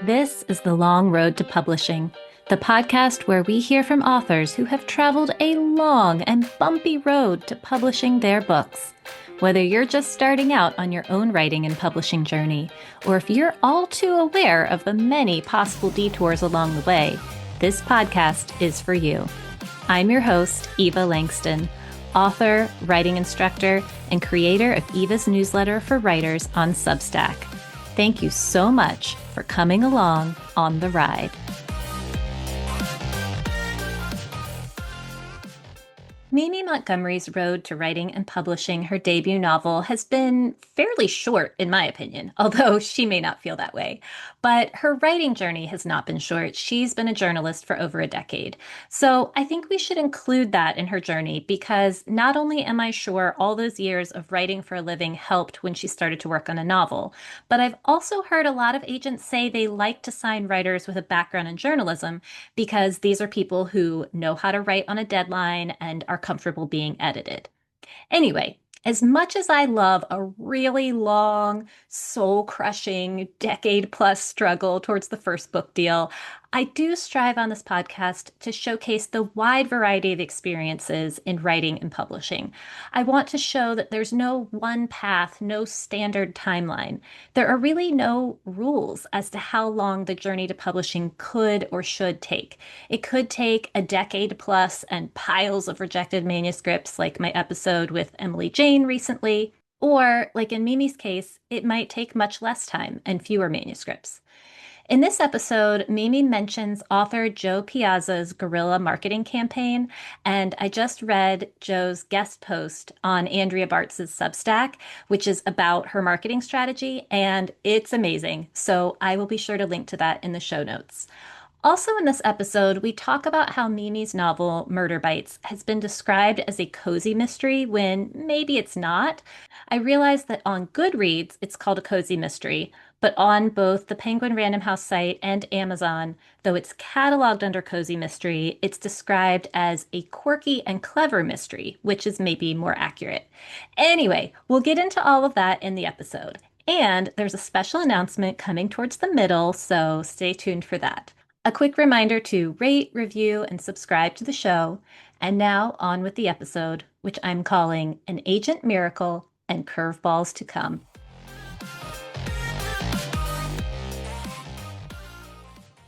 This is The Long Road to Publishing, the podcast where we hear from authors who have traveled a long and bumpy road to publishing their books. Whether you're just starting out on your own writing and publishing journey, or if you're all too aware of the many possible detours along the way, this podcast is for you. I'm your host, Eva Langston, author, writing instructor, and creator of Eva's newsletter for writers on Substack. Thank you so much for coming along on the ride. Mimi Montgomery's road to writing and publishing her debut novel has been fairly short, in my opinion, although she may not feel that way. But her writing journey has not been short. She's been a journalist for over a decade. So I think we should include that in her journey because not only am I sure all those years of writing for a living helped when she started to work on a novel, but I've also heard a lot of agents say they like to sign writers with a background in journalism because these are people who know how to write on a deadline and are comfortable being edited. Anyway, as much as I love a really long, soul-crushing, decade-plus struggle towards the first book deal, I do strive on this podcast to showcase the wide variety of experiences in writing and publishing. I want to show that there's no one path, no standard timeline. There are really no rules as to how long the journey to publishing could or should take. It could take a decade plus and piles of rejected manuscripts, like my episode with Emily Jane recently, or, like in Mimi's case, it might take much less time and fewer manuscripts. In this episode, Mimi mentions author Joe Piazza's guerrilla marketing campaign, and I just read Joe's guest post on Andrea Bartz's Substack, which is about her marketing strategy, and it's amazing. So I will be sure to link to that in the show notes. Also in this episode, we talk about how Mimi's novel, Murder Bites, has been described as a cozy mystery when maybe it's not. I realized that on Goodreads, it's called a cozy mystery, but on both the Penguin Random House site and Amazon, though it's cataloged under cozy mystery, it's described as a quirky and clever mystery, which is maybe more accurate. Anyway, we'll get into all of that in the episode. And there's a special announcement coming towards the middle, so stay tuned for that. A quick reminder to rate, review, and subscribe to the show. And now on with the episode, which I'm calling An Agent Miracle and Curveballs to Come.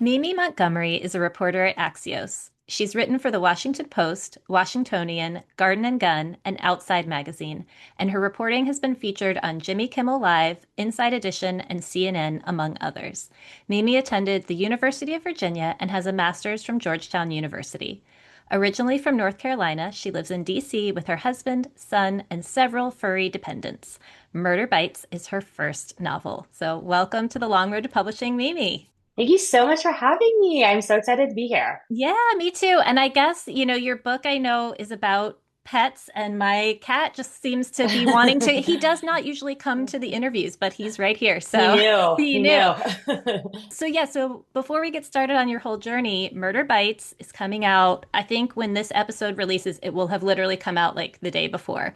Mimi Montgomery is a reporter at Axios. She's written for the Washington Post, Washingtonian, Garden and Gun, and Outside Magazine, and her reporting has been featured on Jimmy Kimmel Live, Inside Edition, and CNN, among others. Mimi attended the University of Virginia and has a master's from Georgetown University. Originally from North Carolina, she lives in D.C. with her husband, son, and several furry dependents. Murder Bites is her first novel. So welcome to the Long Road to Publishing, Mimi. Thank you so much for having me. I'm so excited to be here. Yeah, me too. And I guess, your book I know is about pets, and my cat just seems to be wanting to. He does not usually come to the interviews, but he's right here. He So knew. he He knew. knew. So before we get started on your whole journey, Murder Bites is coming out. I think when this episode releases, it will have literally come out like the day before.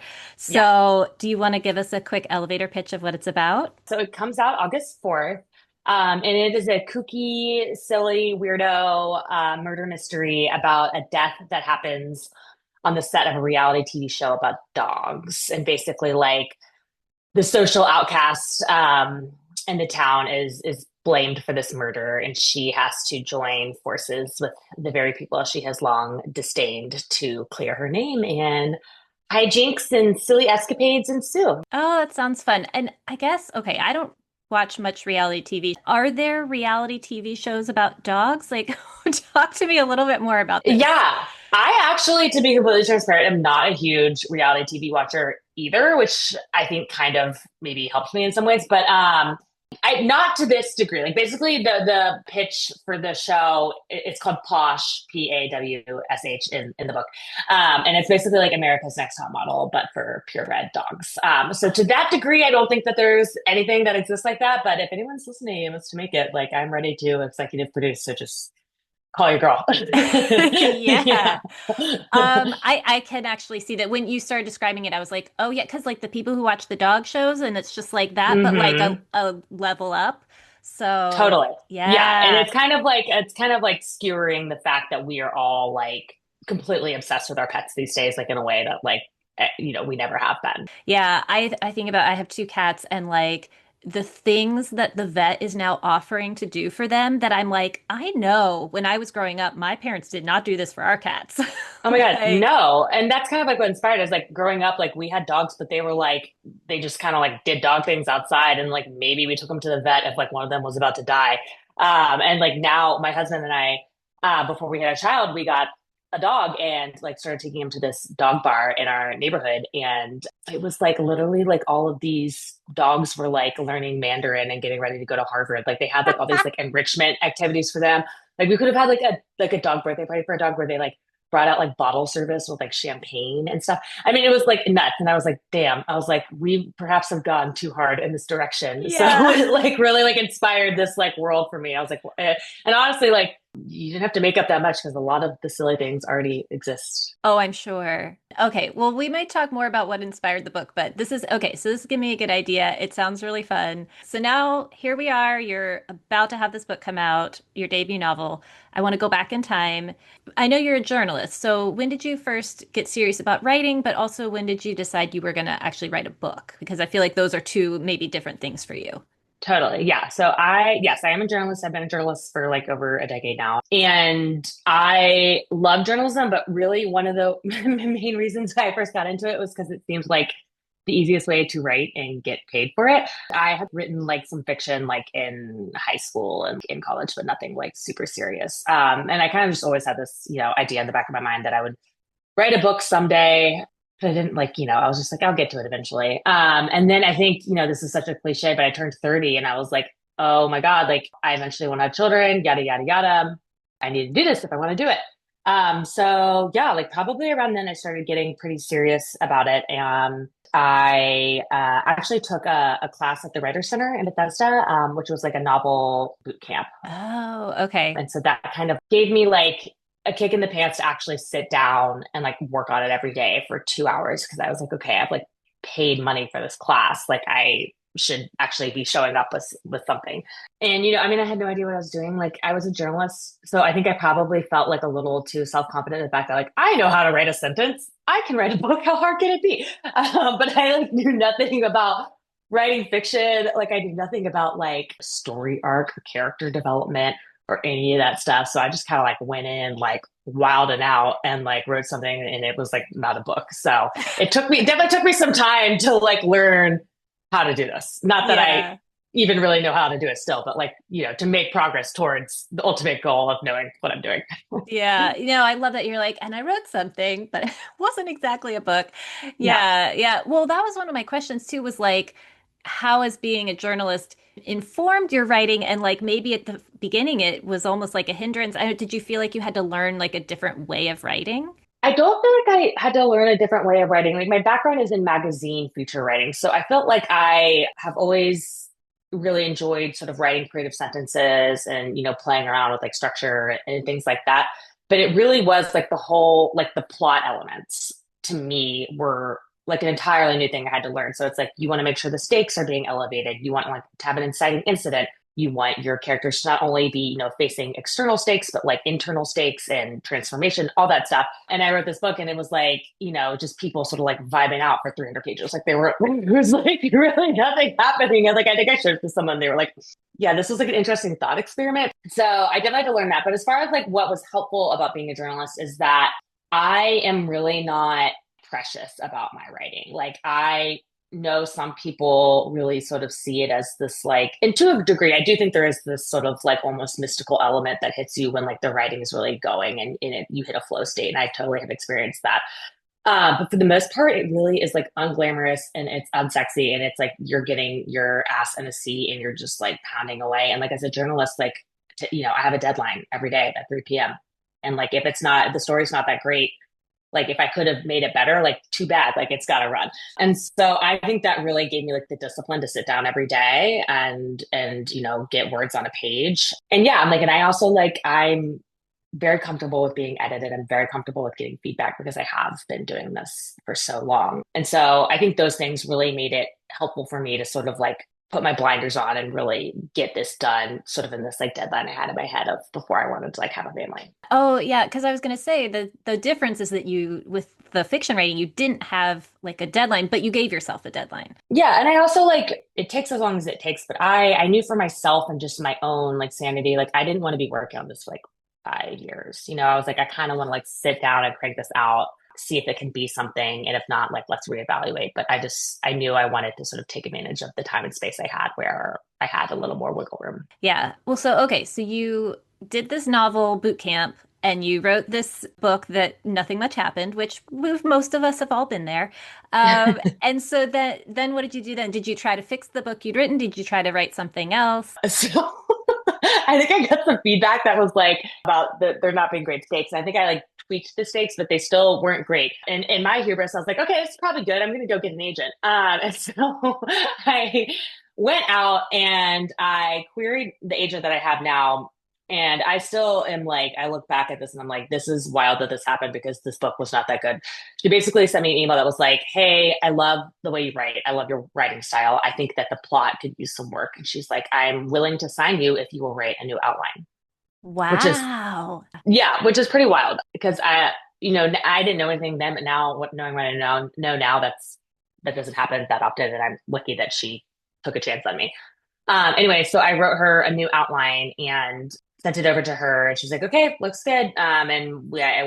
Yeah. So do you want to give us a quick elevator pitch of what it's about? So it comes out August 4th. And it is a kooky, silly, weirdo murder mystery about a death that happens on the set of a reality TV show about dogs. And basically, like, the social outcast in the town is blamed for this murder, and she has to join forces with the very people she has long disdained to clear her name, and hijinks and silly escapades ensue. Oh, that sounds fun. And I guess, okay, I don't watch much reality TV. Are there reality TV shows about dogs? Like, talk to me a little bit more about this. Yeah, I actually, to be completely transparent, am not a huge reality TV watcher either, which I think kind of maybe helps me in some ways. But I not to this degree. Like, basically, the pitch for the show, it's called Posh, Pawsh in the book, and it's basically like America's Next Top Model, but for purebred dogs. So to that degree, I don't think that there's anything that exists like that. But if anyone's listening and wants to make it, like, I'm ready to executive produce. So just call your girl. Yeah. Yeah. I can actually see that when you started describing it, I was like, oh yeah, because like the people who watch the dog shows and it's just like that, but like Hmm. a level up. So, Totally. Yeah. And yeah. it's kind of like skewering the fact that we are all like completely obsessed with our pets these days, like in a way that like, we never have been. Yeah, I think about I have two cats and like the things that the vet is now offering to do for them that I'm like, I know when I was growing up, my parents did not do this for our cats. Oh my God, Like, no. And that's kind of like what inspired us. Like growing up, like we had dogs, but they were like, they just kind of like did dog things outside. And like maybe we took them to the vet if like one of them was about to die. And like now my husband and I, before we had a child, we got a dog and like started taking him to this dog bar in our neighborhood. And it was like literally like all of these dogs were like learning Mandarin and getting ready to go to Harvard. Like they had like all these like enrichment activities for them. Like we could have had like a dog birthday party for a dog where they like brought out like bottle service with like champagne and stuff. I mean, it was like nuts. And I was like, damn, I was like, we perhaps have gone too hard in this direction. So yeah. it like really like inspired this like world for me. I was like, and honestly, like you didn't have to make up that much because a lot of the silly things already exist. Oh, I'm sure. Okay, well, we might talk more about what inspired the book, but this is okay. So, this is giving me a good idea. It sounds really fun. So, now here we are. You're about to have this book come out, your debut novel. I want to go back in time. I know you're a journalist. So, when did you first get serious about writing, but also when did you decide you were going to actually write a book? Because I feel like those are two maybe different things for you. Totally. Yeah. Yes, I am a journalist. I've been a journalist for like over a decade now. And I love journalism, but really one of the main reasons I first got into it was because it seemed like the easiest way to write and get paid for it. I had written like some fiction like in high school and in college, but nothing like super serious. And I kind of just always had this, idea in the back of my mind that I would write a book someday. But I didn't like, I was just like, I'll get to it eventually. And then I think, this is such a cliche, but I turned 30 and I was like, oh my God, like I eventually want to have children, yada, yada, yada. I need to do this if I want to do it. So yeah, like probably around then I started getting pretty serious about it. And I actually took a class at the Writer's Center in Bethesda, which was like a novel boot camp. Oh, okay. And so that kind of gave me like a kick in the pants to actually sit down and like work on it every day for 2 hours because I was like, okay, I've like paid money for this class. Like I should actually be showing up with something. And I mean, I had no idea what I was doing. Like I was a journalist, so I think I probably felt like a little too self-confident in the fact that like I know how to write a sentence. I can write a book. How hard can it be? But I like knew nothing about writing fiction. Like I knew nothing about like story arc or character development or any of that stuff. So I just kind of like went in like wild and out and like wrote something and it was like not a book. So it definitely took me some time to like learn how to do this. Not that I Yeah. even really know how to do it still, but like, to make progress towards the ultimate goal of knowing what I'm doing. Yeah, I love that you're like, and I wrote something, but it wasn't exactly a book. No. Yeah, yeah. Well, that was one of my questions too, was like, how has being a journalist informed your writing? And like maybe at the beginning it was almost like a hindrance. Did you feel like you had to learn like a different way of writing? I don't feel like I had to learn a different way of writing. Like my background is in magazine feature writing. So I felt like I have always really enjoyed sort of writing creative sentences and, playing around with like structure and things like that. But it really was like the whole, like the plot elements to me were like an entirely new thing I had to learn. So it's like you want to make sure the stakes are being elevated. You want like to have an inciting incident. You want your characters to not only be, facing external stakes, but like internal stakes and transformation, all that stuff. And I wrote this book and it was like, just people sort of like vibing out for 300 pages. Like it was like really nothing happening. And like, I think I showed it to someone. They were like, yeah, this was like an interesting thought experiment. So I definitely had to learn that. But as far as like what was helpful about being a journalist is that I am really not precious about my writing. Like I know some people really sort of see it as this like, and to a degree, I do think there is this sort of like almost mystical element that hits you when like the writing is really going and in it you hit a flow state. And I totally have experienced that. But for the most part, it really is like unglamorous and it's unsexy and it's like you're getting your ass in a seat and you're just like pounding away. And like as a journalist, like I have a deadline every day at 3 p.m. And like if it's not the story's not that great, like if I could have made it better, like too bad, like it's got to run. And so I think that really gave me like the discipline to sit down every day and get words on a page. And yeah, I'm like, and I also like I'm very comfortable with being edited. I'm very comfortable with getting feedback because I have been doing this for so long. And so I think those things really made it helpful for me to sort of like put my blinders on and really get this done sort of in this like deadline I had in my head of before I wanted to like have a family. Oh, yeah, because I was going to say the difference is that you with the fiction writing, you didn't have like a deadline, but you gave yourself a deadline. Yeah, and I also like it takes as long as it takes, but I knew for myself and just my own like sanity, like I didn't want to be working on this for like 5 years. I was like, I kind of want to like sit down and crank this out, see if it can be something, and if not, like let's reevaluate. But I knew I wanted to sort of take advantage of the time and space I had where I had a little more wiggle room. Yeah. Well, so okay, so you did this novel boot camp and you wrote this book that nothing much happened, which most of us have all been there. And so then what did you do then? Did you try to fix the book you'd written? Did you try to write something else? So I think I got some feedback that was like about there not being great stakes. And I think I like tweaked the stakes, but they still weren't great. And in my hubris, I was like, okay, this is probably good. I'm going to go get an agent. And so I went out and I queried the agent that I have now. And I still am like, I look back at this and I'm like, this is wild that this happened because this book was not that good. She basically sent me an email that was like, hey, I love the way you write. I love your writing style. I think that the plot could use some work. And she's like, I'm willing to sign you if you will write a new outline, which is, Wow. yeah, which is pretty wild because I didn't know anything then, but now knowing what I know now, that doesn't happen that often. And I'm lucky that she took a chance on me. Anyway, so I wrote her a new outline and sent it over to her, and she's like, "Okay, looks good." I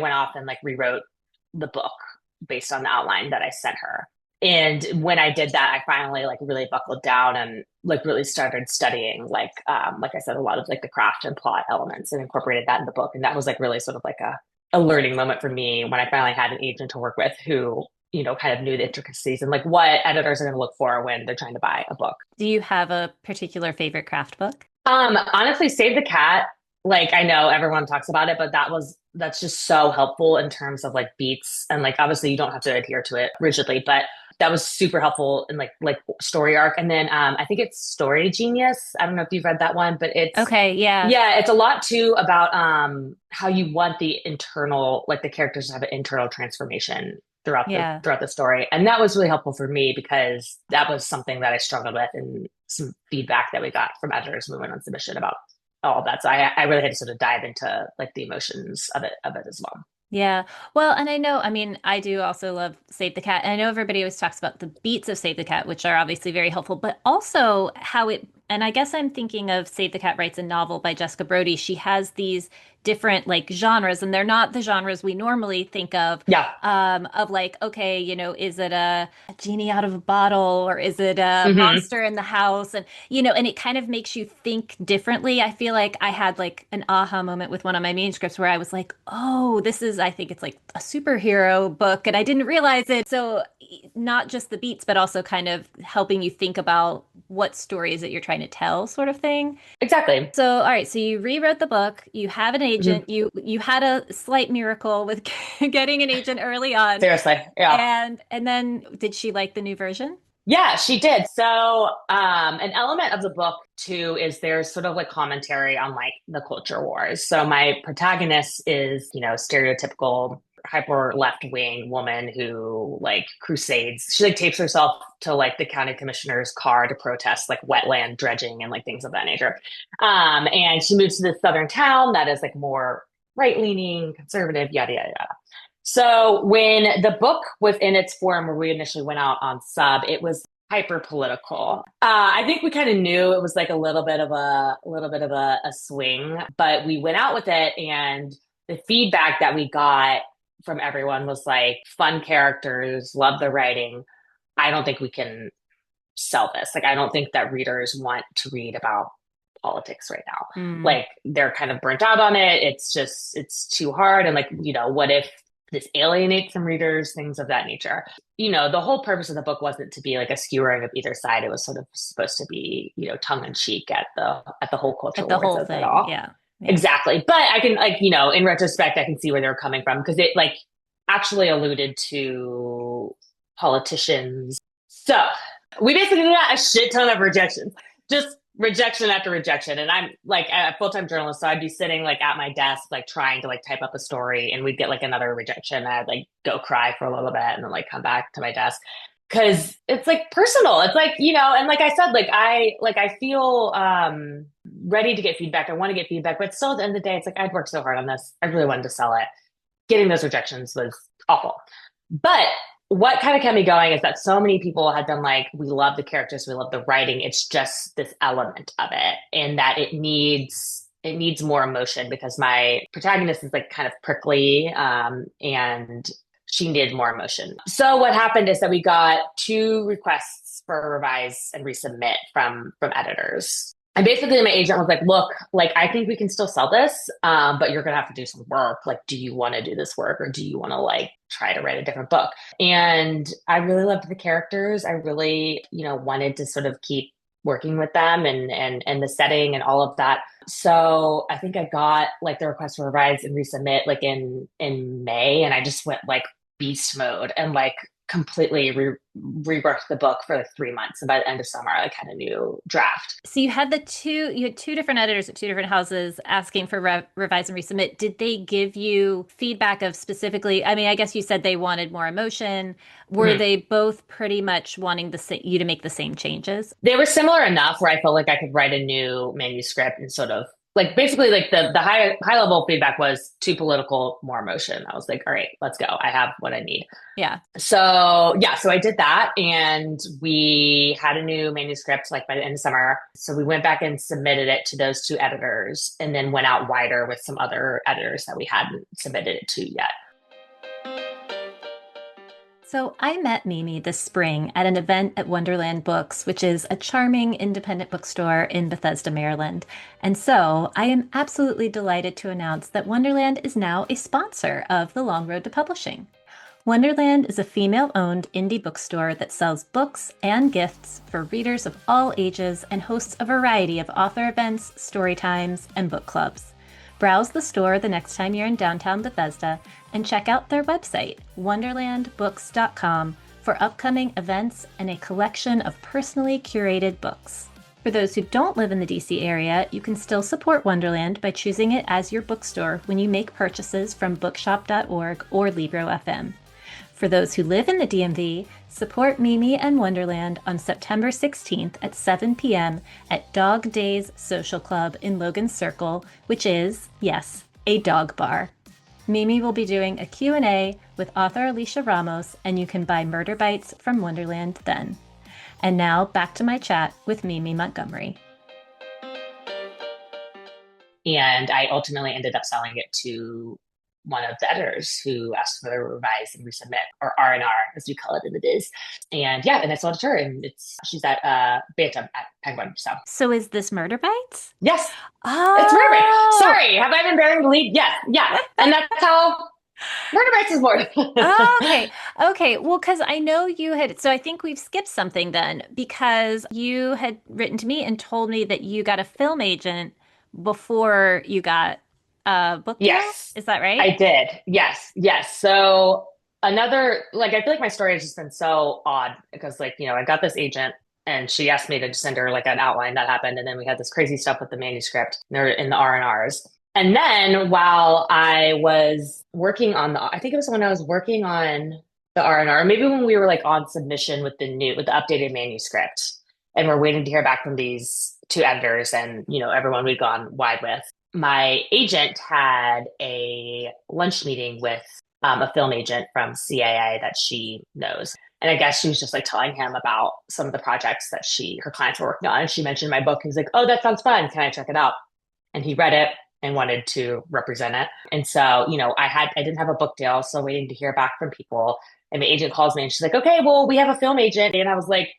went off and like rewrote the book based on the outline that I sent her. And when I did that, I finally like really buckled down and like really started studying like I said, a lot of like the craft and plot elements and incorporated that in the book. And that was like really sort of like a learning moment for me when I finally had an agent to work with who kind of knew the intricacies and like what editors are going to look for when they're trying to buy a book. Do you have a particular favorite craft book? Honestly, Save the Cat. Like I know everyone talks about it, but that's just so helpful in terms of like beats and like obviously you don't have to adhere to it rigidly, but that was super helpful in like story arc. And then I think it's Story Genius. I don't know if you've read that one, but Okay, yeah. yeah, it's a lot too about how you want the internal like the characters to have an internal transformation Yeah. throughout the story. And that was really helpful for me because that was something that I struggled with and some feedback that we got from editors when we went on submission about all of that. So I really had to sort of dive into like the emotions of it as well. Yeah. Well, and I know, I mean, I do also love Save the Cat. And I know everybody always talks about the beats of Save the Cat, which are obviously very helpful, but also how and I guess I'm thinking of Save the Cat Writes a Novel by Jessica Brody. She has these different like genres, and they're not the genres we normally think Yeah. of like, okay, is it a genie out of a bottle or is it a Hmm. monster in the house? And, and it kind of makes you think differently. I feel like I had like an aha moment with one of my manuscripts where I was like, oh, I think it's like a superhero book, and I didn't realize it. So not just the beats, but also kind of helping you think about what story is it you're trying to tell, sort of thing. Exactly. So, all right, so you rewrote the book, you have an Hmm. agent, you had a slight miracle with getting an agent early on. Seriously. Yeah. And then did she like the new version? Yeah, she did. So, an element of the book too is there's sort of like commentary on like the culture wars. So my protagonist is, stereotypical hyper left wing woman who like crusades. She like tapes herself to like the county commissioner's car to protest like wetland dredging and like things of that nature. And she moves to this southern town that is like more right leaning, conservative, yada yada yada. So when the book was in its form where we initially went out on sub, it was hyper political. I think we kind of knew it was like a swing, but we went out with it, and the feedback that we got from everyone was like fun characters, love the writing. I don't think we can sell this. Like, I don't think that readers want to read about politics right now. Mm, Like, they're kind of burnt out on it. It's too hard. And like, what if this alienates some readers, things of that nature. The whole purpose of the book wasn't to be like a skewering of either side. It was sort of supposed to be, tongue in cheek at the whole culture at the wars whole of it thing. all. Yeah. Yeah. Exactly. But I can like, in retrospect, I can see where they were coming from because it like actually alluded to politicians. So we basically got a shit ton of rejections, just rejection after rejection. And I'm like a full-time journalist, so I'd be sitting like at my desk, like trying to like type up a story, and we'd get like another rejection. I'd like go cry for a little bit and then like come back to my desk. Cause it's like personal. It's like, and like I said, I feel ready to get feedback. I want to get feedback, but still at the end of the day, it's like I'd worked so hard on this. I really wanted to sell it. Getting those rejections was awful. But what kind of kept me going is that so many people had been like, we love the characters, we love the writing. It's just this element of it, and that it needs more emotion because my protagonist is like kind of prickly, and she needed more emotion. So what happened is that we got two requests for revise and resubmit from editors. And basically my agent was like, look, like, I think we can still sell this, but you're going to have to do some work. Like, do you want to do this work, or do you want to like try to write a different book? And I really loved the characters. I really, wanted to sort of keep working with them, and the setting and all of that. So I think I got like the request for revise and resubmit like in May, and I just went like beast mode and like completely reworked the book for like 3 months. And by the end of summer, I like had a new draft. So you had two different editors at two different houses asking for revise and resubmit. Did they give you feedback of specifically, I mean, I guess you said they wanted more emotion. Were Mhm. they both pretty much wanting you to make the same changes? They were similar enough where I felt like I could write a new manuscript and sort of like basically like the high level feedback was too political, more emotion. I was like, all right, let's go. I have what I need. Yeah. So yeah, so I did that, and we had a new manuscript like by the end of summer. So we went back and submitted it to those two editors, and then went out wider with some other editors that we hadn't submitted it to yet. So I met Mimi this spring at an event at Wonderland Books, which is a charming independent bookstore in Bethesda, Maryland. And so I am absolutely delighted to announce that Wonderland is now a sponsor of The Long Road to Publishing. Wonderland is a female-owned indie bookstore that sells books and gifts for readers of all ages and hosts a variety of author events, story times, and book clubs. Browse the store the next time you're in downtown Bethesda and check out their website, wonderlandbooks.com, for upcoming events and a collection of personally curated books. For those who don't live in the DC area, you can still support Wonderland by choosing it as your bookstore when you make purchases from bookshop.org or Libro.fm. For those who live in the DMV, support Mimi and Wonderland on September 16th at 7 p.m. at Dog Days Social Club in Logan Circle, which is, yes, a dog bar. Mimi will be doing a Q&A with author Alicia Ramos, and you can buy Murder Bites from Wonderland then. And now back to my chat with Mimi Montgomery. And I ultimately ended up selling it to one of the editors who asked for the revise and resubmit, or R&R as we call it in the biz. And yeah, and I sold it to her, and she's at Bantam at Penguin. So is this Murder Bites? Yes, it's Murder Bites. Oh, Sorry, have I been bearing the lead? Yes, yeah, and that's how Murder Bites is born. okay. Okay. Well, because I know you had, so I think we've skipped something then, because you had written to me and told me that you got a film agent before you got a book deal. Yes, Is that I right? did. Yes, yes. So another, like, I feel like my story has just been so odd because, like, I got this agent, and she asked me to just send her like an outline that happened, and then we had this crazy stuff with the manuscript in the R&Rs. And then while I was working on I think it was when I was working on the R&R, maybe when we were like on submission with the updated manuscript, and we're waiting to hear back from these two editors and, everyone we'd gone wide with. My agent had a lunch meeting with a film agent from CAA that she knows. And I guess she was just like telling him about some of the projects that her clients were working on. And she mentioned my book. He was like, oh, that sounds fun. Can I check it out? And he read it and wanted to represent it. And so, I didn't have a book deal, so waiting to hear back from people. And my agent calls me and she's like, okay, well, we have a film agent. And I was like,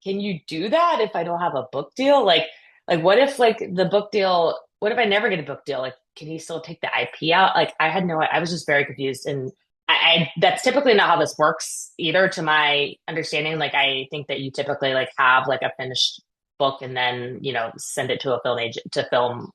can you do that if I don't have a book deal? Like what if like the book deal, what if I never get a book deal? Like, can he still take the IP out? Like I was just very confused. And that's typically not how this works either, to my understanding. Like, I think that you typically like have like a finished book and then, send it to a film agent, to film,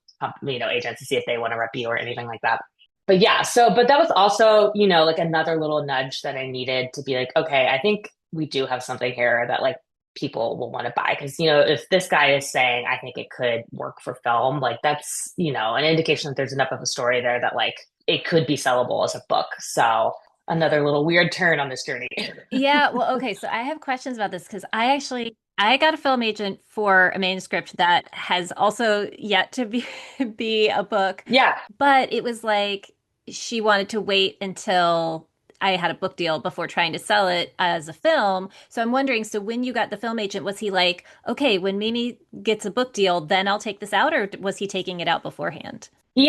agents, to see if they want to rep you or anything like that. But yeah, but that was also, like another little nudge that I needed to be like, okay, I think we do have something here that like people will want to buy. Because, if this guy is saying, I think it could work for film, like that's, an indication that there's enough of a story there that like it could be sellable as a book. So another little weird turn on this journey. Yeah, well, okay, so I have questions about this because I got a film agent for a manuscript that has also yet to be be a book, Yeah. but it was like she wanted to wait until I had a book deal before trying to sell it as a film. So I'm wondering, so when you got the film agent, was he like, okay, when Mimi gets a book deal, then I'll take this out, or was he taking it out beforehand? So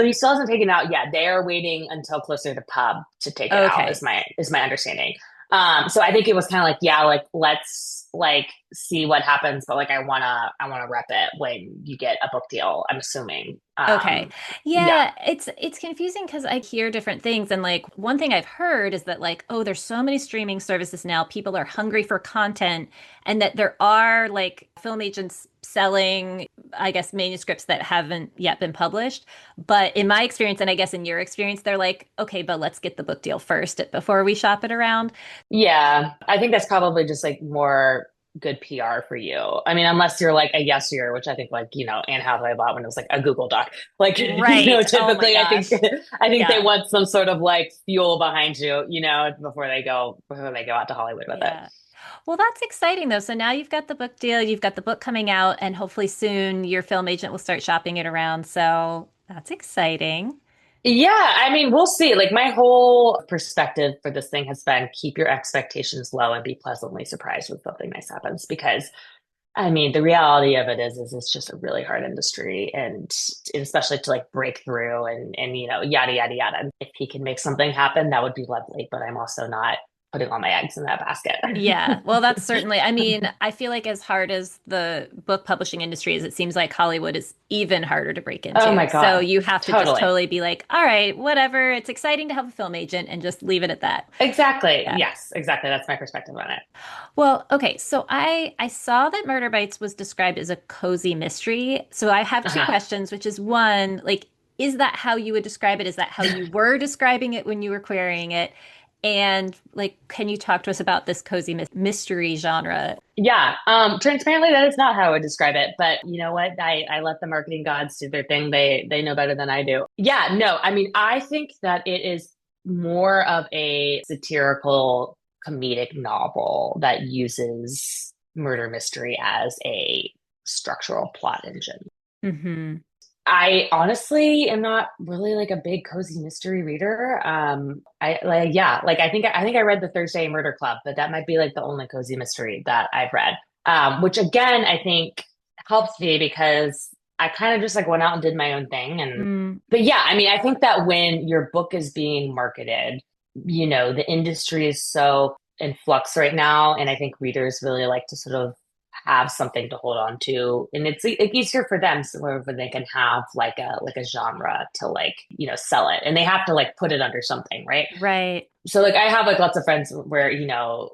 he still hasn't taken it out yet. They are waiting until closer to pub to take it out, Okay. is my understanding. So I think it was kind of like, yeah, like let's like see what happens, but like I wanna rep it when you get a book deal, I'm assuming. Okay. Yeah. Yeah, it's confusing because I hear different things and like one thing I've heard is that like, oh, there's so many streaming services now, people are hungry for content and that there are like film agents selling, I guess, manuscripts that haven't yet been published. But in my experience, and I guess in your experience, they're like, okay, but let's get the book deal first before we shop it around. Yeah. I think that's probably just like more good PR for you. I mean, unless you're like a yeser, which I think like, Anne Hathaway bought when it was like a Google Doc. Like, Right. Oh my typically gosh. I think they Yeah. want some sort of like fuel behind you, before they go out to Hollywood with it. Yeah. Well, that's exciting though. So now you've got the book deal, you've got the book coming out, and hopefully soon your film agent will start shopping it around. So that's exciting. Yeah, I mean, we'll see. Like my whole perspective for this thing has been keep your expectations low and be pleasantly surprised when something nice happens because I mean, the reality of it is it's just a really hard industry, and especially to like break through and yada yada yada. And if he can make something happen, that would be lovely. But I'm also not putting all my eggs in that basket. Yeah, well, that's certainly, I mean, I feel like as hard as the book publishing industry is, it seems like Hollywood is even harder to break Oh my into. So God, you have to just totally, totally be like, all right, whatever. It's exciting to have a film agent and just leave it at that. exactly. Yeah. Yes, exactly. That's my perspective on it. Well, okay, so I saw that Murder Bites was described as a cozy mystery. So I have two Uh-huh. questions, which is one, like, is that how you would describe it? Is that how you were describing it when you were querying it? And like, can you talk to us about this cozy mystery genre? Yeah, transparently, that is not how I would describe it. But you know what? I let the marketing gods do their thing. They know better than I do. Yeah, no, I mean, I think that it is more of a satirical comedic novel that uses murder mystery as a structural plot engine. Hmm. I honestly am not really like a big cozy mystery reader. I like yeah, like I think I read the Thursday Murder Club, but that might be like the only cozy mystery that I've read. Which again I think helps me because I kind of just like went out and did my own thing and Mm, but yeah, I mean I think that when your book is being marketed, the industry is so in flux right now, and I think readers really like to sort of have something to hold on to, and it's like easier for them so where they can have like a genre to like sell it, and they have to like put it under something, right? right. So like I have like lots of friends where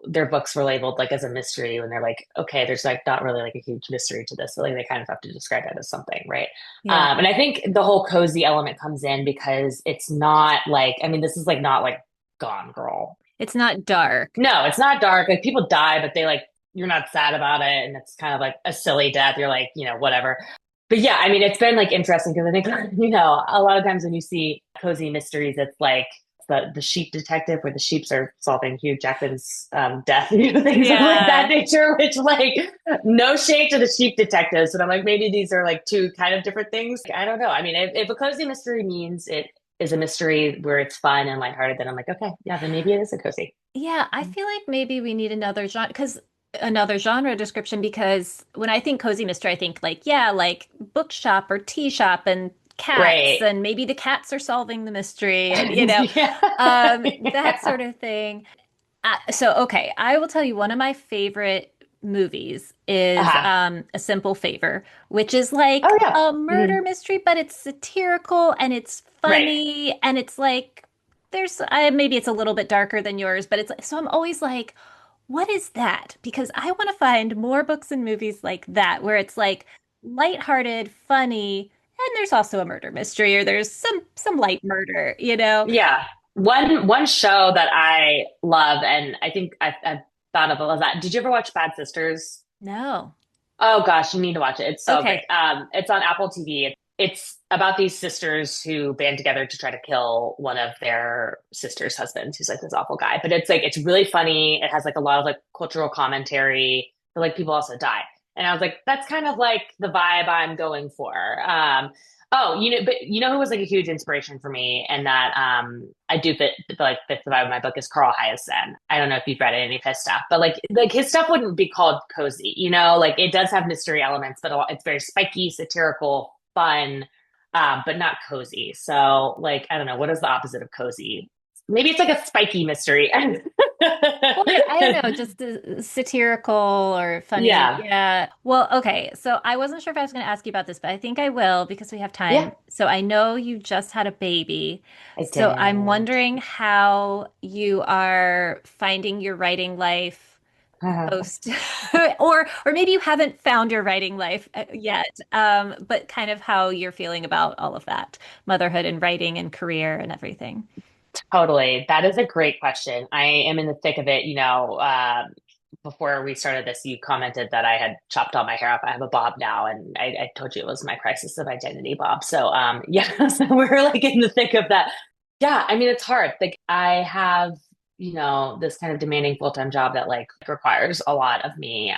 their books were labeled like as a mystery when they're like, okay, there's like not really like a huge mystery to this, so like they kind of have to describe it as something, right? Yeah. And I think the whole cozy element comes in because it's not like, I mean, this is like not like Gone Girl. It's not dark. No, it's not dark. Like people die, but they like you're not sad about it, and it's kind of like a silly death. You're like, whatever. But yeah, I mean, it's been like interesting because I think a lot of times when you see cozy mysteries, it's like the sheep detective, where the sheeps are solving Hugh Jackman's death, things of like that Yeah. nature. Which like no shade to the sheep detectives, but I'm like maybe these are like two kind of different things. I don't know. I mean, if a cozy mystery means it is a mystery where it's fun and lighthearted, then I'm like, okay, yeah, then maybe it is a cozy. Yeah, I feel like maybe we need another genre description because when I think cozy mystery, I think like, yeah, like bookshop or tea shop and cats, Right. and maybe the cats are solving the mystery and Yeah. that Yeah. sort of thing. So okay, I will tell you one of my favorite movies is Uh-huh. A Simple Favor, which is like Oh yeah. a murder Mhm. mystery, but it's satirical and it's Right. funny and it's like there's maybe it's a little bit darker than yours, but it's so I'm always like, what is that? Because I want to find more books and movies like that where it's like lighthearted, funny, and there's also a murder mystery or there's some light murder, you know? Yeah. One show that I love, and I think I've thought of it was that. Did you ever watch Bad Sisters? No. Oh gosh, you need to watch it. It's so great. Okay. It's on Apple TV. it's about these sisters who band together to try to kill one of their sister's husbands, who's like this awful guy. But it's like it's really funny. It has like a lot of like cultural commentary, but like people also die. And I was like, that's kind of like the vibe I'm going for. Oh, but you know who was like a huge inspiration for me, and that I do fit the vibe of my book is Carl Hiassen. I don't know if you've read any of his stuff, but like his stuff wouldn't be called cozy, like it does have mystery elements, but it's very spiky, satirical, fun, but not cozy. So like I don't know, what is the opposite of cozy? Maybe it's like a spiky mystery. Or I don't know, just satirical or funny. Yeah, Yeah. Well, okay. So I wasn't sure if I was going to ask you about this, but I think I will because we have yeah, time. So I know you just had a baby. I So I'm did. wondering how you are finding your writing life post, or maybe you haven't found your writing life yet, but kind of how you're feeling about all of that, motherhood and writing and career and everything. Totally. That is a great question. I am in the thick of it. Before we started this, you commented that I had chopped all my hair off. I have a bob now, and I told you it was my crisis of identity bob. So, yeah, so we're like in the thick of that. Yeah, I mean, it's hard. Like, I have, this kind of demanding full-time job that like requires a lot of me.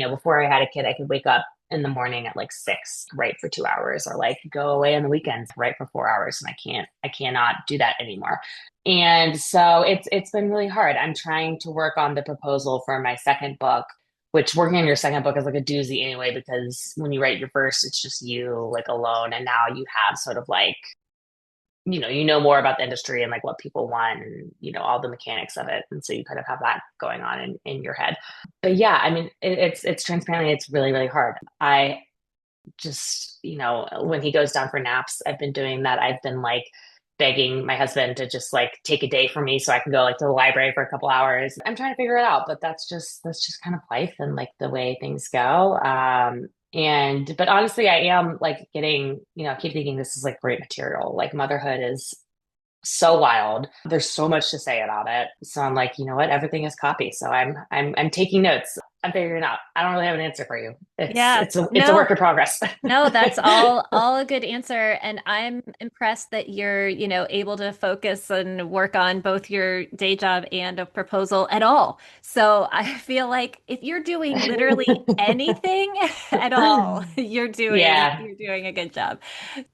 Before I had a kid, I could wake up in the morning at like 6, write for 2 hours, or like go away on the weekends, write for 4 hours. And I cannot do that anymore. And so it's been really hard. I'm trying to work on the proposal for my second book, which working on your second book is like a doozy anyway, because when you write your first, it's just you like alone. And now you have sort of like, more about the industry and like what people want and, all the mechanics of it. And so you kind of have that going on in your head. But yeah, I mean, it's transparently, it's really, really hard. I just, when he goes down for naps, I've been doing that. I've been like begging my husband to just like take a day for me so I can go like to the library for a couple hours. I'm trying to figure it out, but that's just kind of life and like the way things go. But honestly, I am like getting, I keep thinking this is like great material. Like motherhood is so wild. There's so much to say about it. So I'm like, you know what? Everything is copy. So I'm taking notes. I'm figuring it out. I don't really have an answer for you. It's Yeah. it's a it's a No, work in progress. no, that's all a good answer. And I'm impressed that you're, able to focus and work on both your day job and a proposal at all. So I feel like if you're doing literally anything at all, Yeah. you're doing a good job.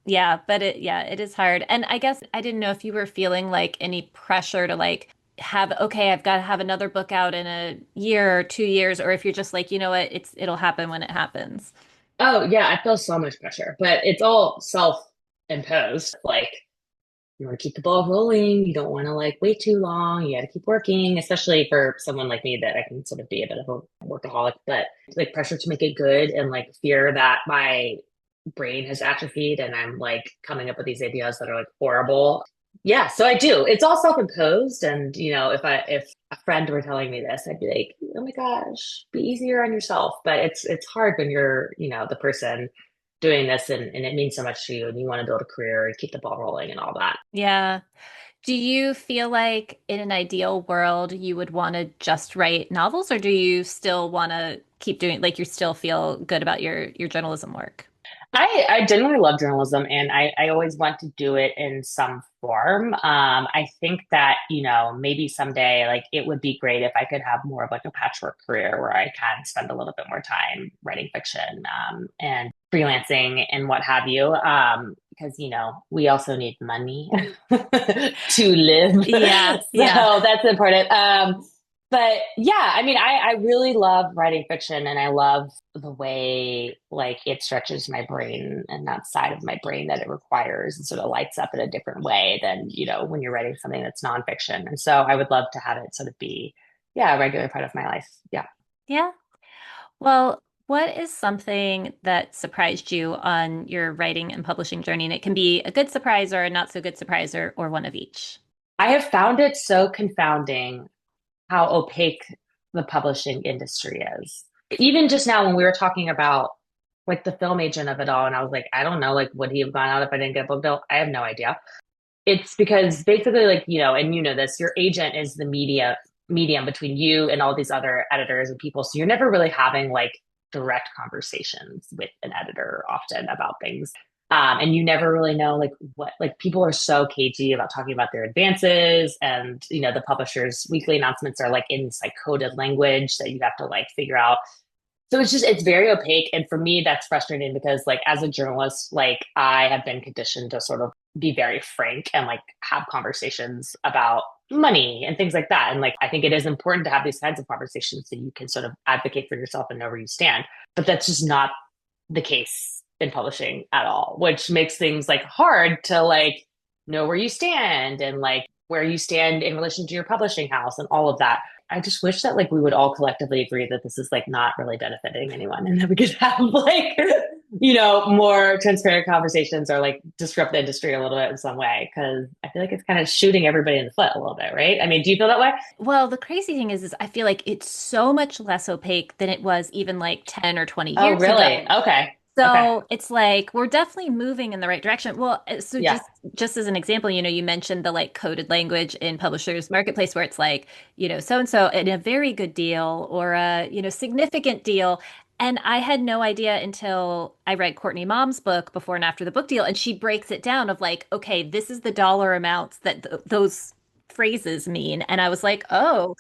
Yeah, but it is hard. And I guess I didn't know if you were feeling like any pressure to like have, okay, I've got to have another book out in a year or 2 years, or if you're just like, you know what, it'll happen when it happens. Oh, yeah, I feel so much pressure, but it's all self-imposed. Like, you want to keep the ball rolling. You don't want to like wait too long. You got to keep working, especially for someone like me that I can sort of be a bit of a workaholic, but like pressure to make it good and like fear that my brain has atrophied and I'm like coming up with these ideas that are like horrible. Yeah, so I do. It's all self-imposed, and if a friend were telling me this, I'd be like, "Oh my gosh, be easier on yourself." But it's hard when you're, the person doing this and it means so much to you and you want to build a career and keep the ball rolling and all that. Yeah. Do you feel like in an ideal world you would want to just write novels, or do you still want to keep doing like you still feel good about your journalism work? I genuinely love journalism and I always want to do it in some form. I think that, maybe someday like it would be great if I could have more of like a patchwork career where I can spend a little bit more time writing fiction, and freelancing and what have you. Because, we also need money to live. Yeah, yeah. So that's important. But yeah, I mean, I really love writing fiction and I love the way like it stretches my brain and that side of my brain that it requires and sort of lights up in a different way than, when you're writing something that's nonfiction. And so I would love to have it sort of be, yeah, a regular part of my life. Yeah. Yeah. Well, what is something that surprised you on your writing and publishing journey? And it can be a good surprise or a not so good surprise or one of each. I have found it so confounding how opaque the publishing industry is. Even just now when we were talking about like the film agent of it all, and I was like, I don't know, like would he have gone out if I didn't get a book deal? I have no idea. It's because basically like, and this, your agent is the medium between you and all these other editors and people. So you're never really having like direct conversations with an editor often about things. And you never really know like what, like people are so cagey about talking about their advances, and the publisher's weekly announcements are like in this like coded language that you have to like figure out. So it's very opaque. And for me, that's frustrating because like as a journalist, like I have been conditioned to sort of be very frank and like have conversations about money and things like that. And like I think it is important to have these kinds of conversations so you can sort of advocate for yourself and know where you stand. But that's just not the case in publishing at all, which makes things like hard to like know where you stand and like where you stand in relation to your publishing house and all of that. I just wish that like we would all collectively agree that this is like not really benefiting anyone and that we could have like more transparent conversations or like disrupt the industry a little bit in some way, because I feel like it's kind of shooting everybody in the foot a little bit, right? I mean, do you feel that way? Well, the crazy thing is I feel like it's so much less opaque than it was even like 10 or 20 Oh, years really? ago. Okay. Okay. So it's like we're definitely moving in the right direction. Well, so Yeah. just as an example, you mentioned the like coded language in Publishers Marketplace where it's like, so and so in a very good deal or a, significant deal. And I had no idea until I read Courtney Maum's book before and after the book deal, and she breaks it down of like, okay, this is the dollar amounts that those phrases mean. And I was like, oh,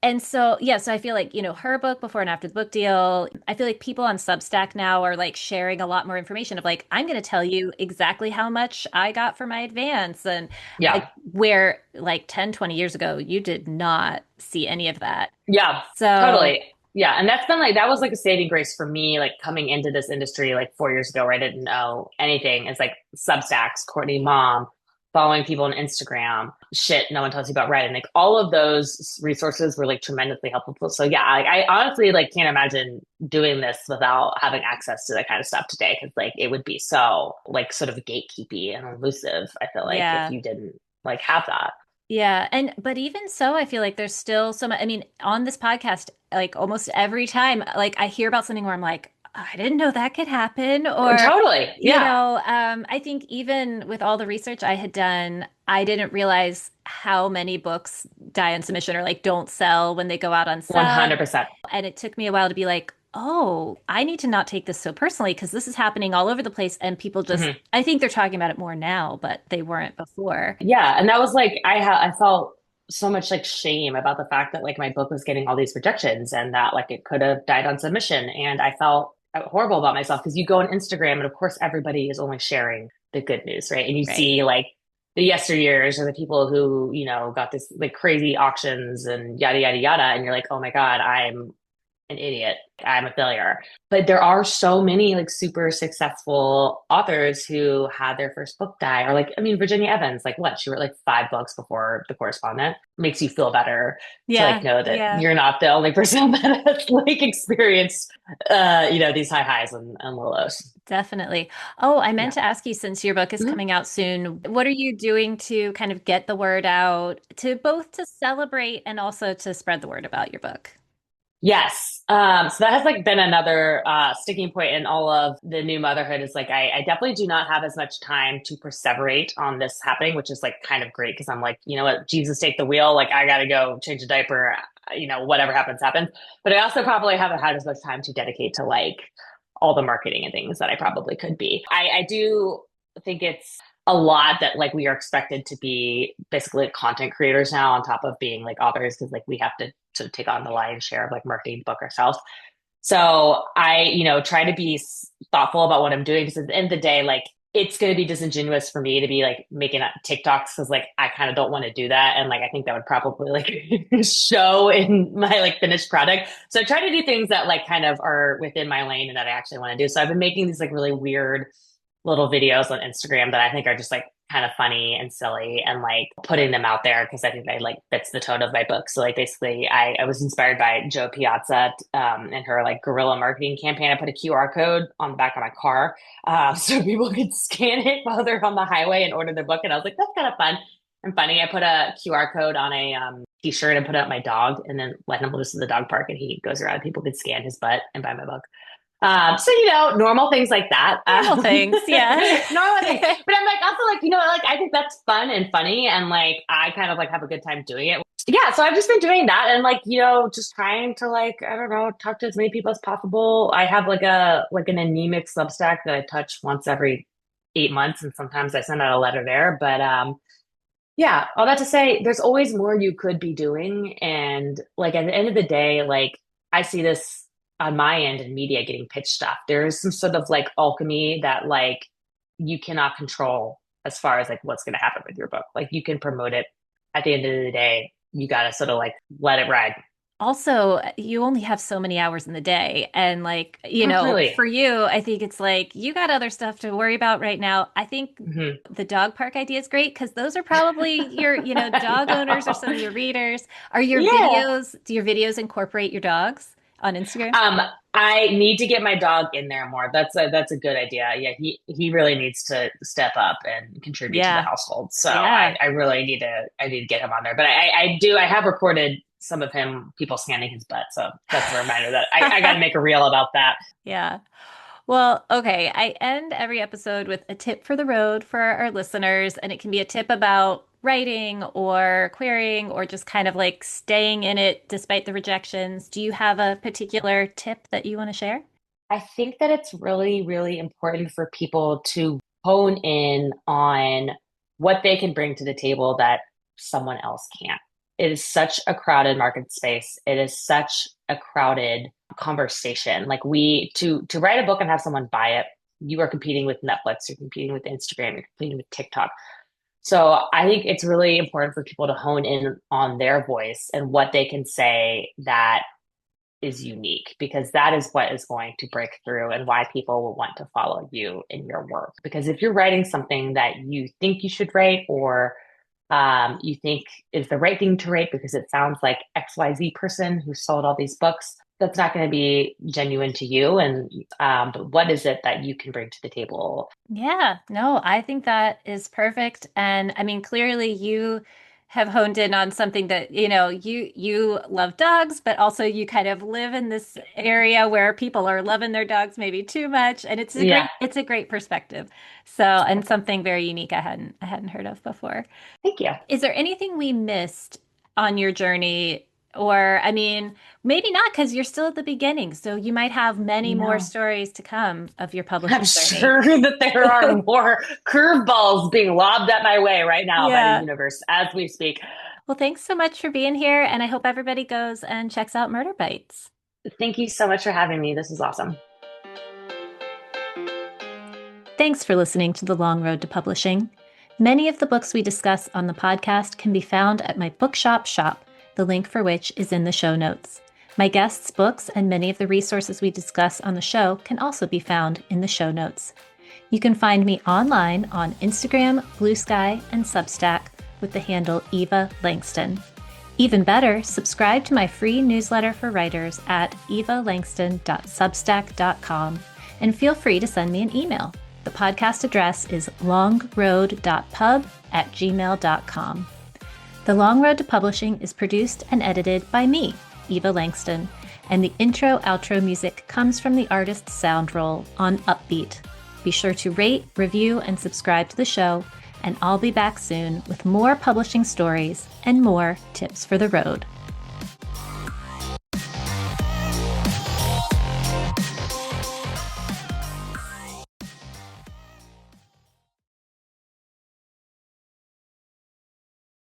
and so, yeah, so I feel like, her book before and after the book deal, I feel like people on Substack now are like sharing a lot more information of like, I'm going to tell you exactly how much I got for my advance. And like, Yeah. where like 10, 20 years ago, you did not see any of that. Yeah, So, totally. Yeah. And that's been like, that was like a saving grace for me, like coming into this industry like 4 years ago where I didn't know anything. It's like Substacks, Courtney Mom, following people on Instagram, shit no one tells you about Reddit. Like all of those resources were like tremendously helpful. So yeah, I honestly like can't imagine doing this without having access to that kind of stuff today. Cause like it would be so like sort of gatekeepy and elusive, I feel like, if yeah. you didn't like have that. Yeah, but even so, I feel like there's still so much. I mean, on this podcast, like almost every time, like I hear about something where I'm like, I didn't know that could happen, or Totally. Yeah. I think even with all the research I had done, I didn't realize how many books die on submission or like don't sell when they go out on sub. 100%. And it took me a while to be like, oh, I need to not take this so personally because this is happening all over the place, and people just, I think they're talking about it more now, but they weren't before. Yeah, and that was like I felt so much like shame about the fact that like my book was getting all these rejections and that like it could have died on submission, and I felt horrible about myself because you go on Instagram and of course everybody is only sharing the good news, right? And you Right. see like the yesteryears or the people who got this like crazy auctions and yada yada yada, and you're like, oh my God, I'm an idiot. I'm a failure. But there are so many like super successful authors who had their first book die. Or like, I mean, Virginia Evans, like what? She wrote like 5 books before The Correspondent. Makes you feel better to like Yeah, know that yeah. you're not the only person that has like experienced these high highs and low lows. Definitely. Oh, I meant Yeah. to ask you, since your book is Mhm. coming out soon, what are you doing to kind of get the word out to both to celebrate and also to spread the word about your book? Yes. So that has like been another sticking point in all of the new motherhood is like I definitely do not have as much time to perseverate on this happening, which is like kind of great because I'm like, you know what, Jesus take the wheel. Like I gotta go change a diaper, whatever happens, happens. But I also probably haven't had as much time to dedicate to like all the marketing and things that I probably could be. I do think it's a lot that like we are expected to be basically content creators now on top of being like authors because like we have to take on the lion's share of like marketing the book ourselves. So I, try to be thoughtful about what I'm doing because at the end of the day, like it's going to be disingenuous for me to be like making TikToks because like I kind of don't want to do that. And like I think that would probably like show in my like finished product. So I try to do things that like kind of are within my lane and that I actually want to do. So I've been making these like really weird little videos on Instagram that I think are just like kind of funny and silly and like putting them out there because I think they like fits the tone of my book. So like basically I was inspired by Joe Piazza and her like guerrilla marketing campaign. I put a QR code on the back of my car so people could scan it while they're on the highway and order the book. And I was like, that's kind of fun and funny. I put a QR code on a t-shirt and put it on my dog and then let him loose in the dog park and he goes around. People could scan his butt and buy my book. So normal things like that. Normal things, yeah. Normal things. But I'm like also like, like I think that's fun and funny and like I kind of like have a good time doing it. Yeah, so I've just been doing that and like, just trying to like, I don't know, talk to as many people as possible. I have like an anemic Substack that I touch once every 8 months, and sometimes I send out a letter there. But yeah, all that to say, there's always more you could be doing. And like at the end of the day, like I see this on my end in media getting pitched stuff. There is some sort of like alchemy that like you cannot control as far as like what's going to happen with your book. Like you can promote it. At the end of the day, you got to sort of like let it ride. Also, you only have so many hours in the day. And like, Absolutely. for you, I think it's like you got other stuff to worry about right now. I think Hmm. the dog park idea is great because those are probably your, dog owners or some of your readers. Are your Yeah. videos, do your videos incorporate your dogs on Instagram? Um, I need to get my dog in there more. That's a good idea. Yeah, he really needs to step up and contribute to the Yeah. household. So Yeah. I really need to get him on there. But I have recorded some of him people scanning his butt. So that's a reminder that I got to make a reel about that. Yeah. Well, okay. I end every episode with a tip for the road for our listeners, and it can be a tip about writing or querying or just kind of like staying in it despite the rejections. Do you have a particular tip that you want to share? I think that it's really, really important for people to hone in on what they can bring to the table that someone else can't. It is such a crowded market space. It is such a crowded conversation. Like to write a book and have someone buy it, you are competing with Netflix, you're competing with Instagram, you're competing with TikTok. So I think it's really important for people to hone in on their voice and what they can say that is unique, because that is what is going to break through and why people will want to follow you in your work. Because if you're writing something that you think you should write, or you think is the right thing to write because it sounds like XYZ person who sold all these books, that's not going to be genuine to you. And but what is it that you can bring to the table? Yeah, no, I think that is perfect. And I mean, clearly you have honed in on something that, you love dogs, but also you kind of live in this area where people are loving their dogs maybe too much. And Yeah, it's a great perspective. So, and something very unique I hadn't heard of before. thank you. Is there anything we missed on your journey? Or, I mean, maybe not because you're still at the beginning. So you might have I many more know. stories to come of your I'm publishing journey. sure that there are more curveballs being lobbed at my way right now by the Yeah. universe as we speak. Well, thanks so much for being here. And I hope everybody goes and checks out Murder Bites. Thank you so much for having me. This is awesome. Thanks for listening to The Long Road to Publishing. Many of the books we discuss on the podcast can be found at my bookshop shop, the link for which is in the show notes. My guests' books and many of the resources we discuss on the show can also be found in the show notes. You can find me online on Instagram, Blue Sky, and Substack with the handle Eva Langston. Even better, subscribe to my free newsletter for writers at evalangston.substack.com and feel free to send me an email. The podcast address is longroad.pub@gmail.com. The Long Road to Publishing is produced and edited by me, Eva Langston, and the intro-outro music comes from the artist's sound roll on Upbeat. Be sure to rate, review, and subscribe to the show, and I'll be back soon with more publishing stories and more tips for the road.